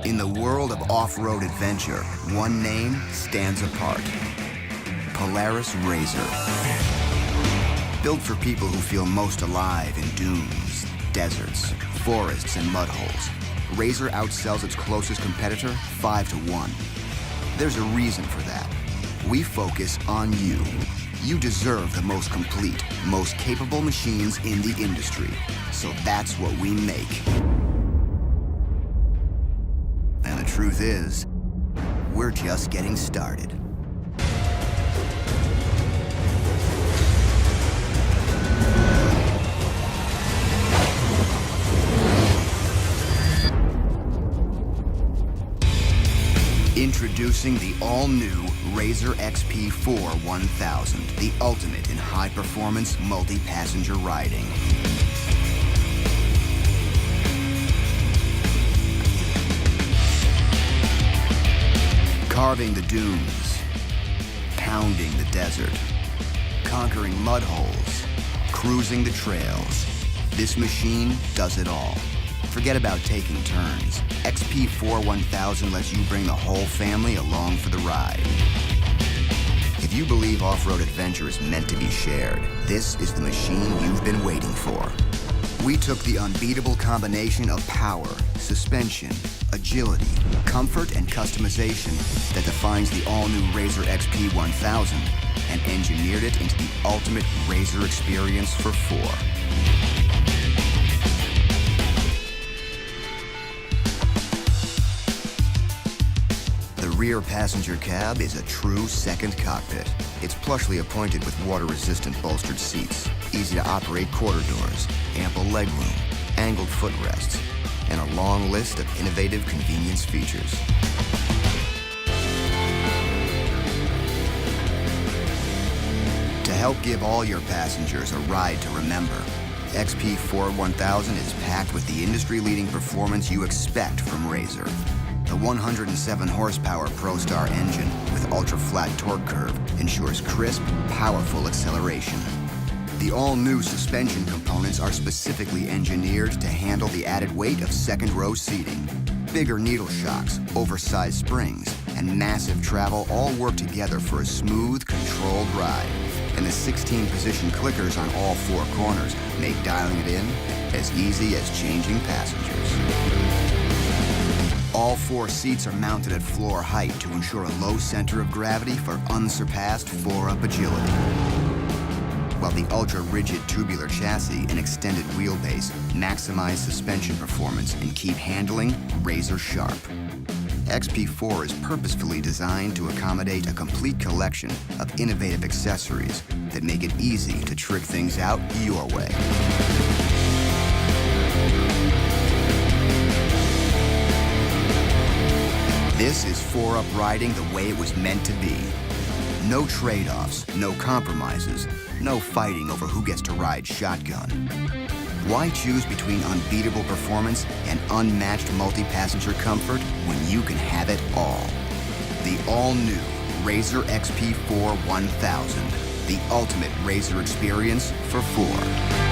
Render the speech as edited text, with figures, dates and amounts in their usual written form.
In the world of off-road adventure, one name stands apart. Polaris RZR. Built for people who feel most alive in dunes, deserts, forests, and mud holes, RZR outsells its closest competitor 5-1. There's a reason for that. We focus on you. You deserve the most complete, most capable machines in the industry. So that's what we make. And the truth is, we're just getting started. Introducing the all-new RZR XP4 1000, the ultimate in high-performance multi-passenger riding. Carving the dunes, pounding the desert, conquering mud holes, cruising the trails. This machine does it all. Forget about taking turns. XP4 1000 lets you bring the whole family along for the ride. If you believe off-road adventure is meant to be shared, this is the machine you've been waiting for. We took the unbeatable combination of power, suspension, agility, comfort, and customization that defines the all-new RZR XP 1000 and engineered it into the ultimate RZR experience for four. The rear passenger cab is a true second cockpit. It's plushly appointed with water-resistant bolstered seats, easy-to-operate quarter doors, ample legroom, angled footrests, and a long list of innovative convenience features. To help give all your passengers a ride to remember, XP4 1000 is packed with the industry-leading performance you expect from RZR. The 107 horsepower ProStar engine with ultra-flat torque curve ensures crisp, powerful acceleration. The all-new suspension components are specifically engineered to handle the added weight of second-row seating. Bigger needle shocks, oversized springs, and massive travel all work together for a smooth, controlled ride. And the 16-position clickers on all four corners make dialing it in as easy as changing passengers. All four seats are mounted at floor height to ensure a low center of gravity for unsurpassed four-up agility. While the ultra-rigid tubular chassis and extended wheelbase maximize suspension performance and keep handling RZR sharp. XP4 is purposefully designed to accommodate a complete collection of innovative accessories that make it easy to trick things out your way. This is four-up riding the way it was meant to be. No trade-offs, no compromises, no fighting over who gets to ride shotgun. Why choose between unbeatable performance and unmatched multi-passenger comfort when you can have it all? The all-new RZR XP4 1000, the ultimate RZR experience for four.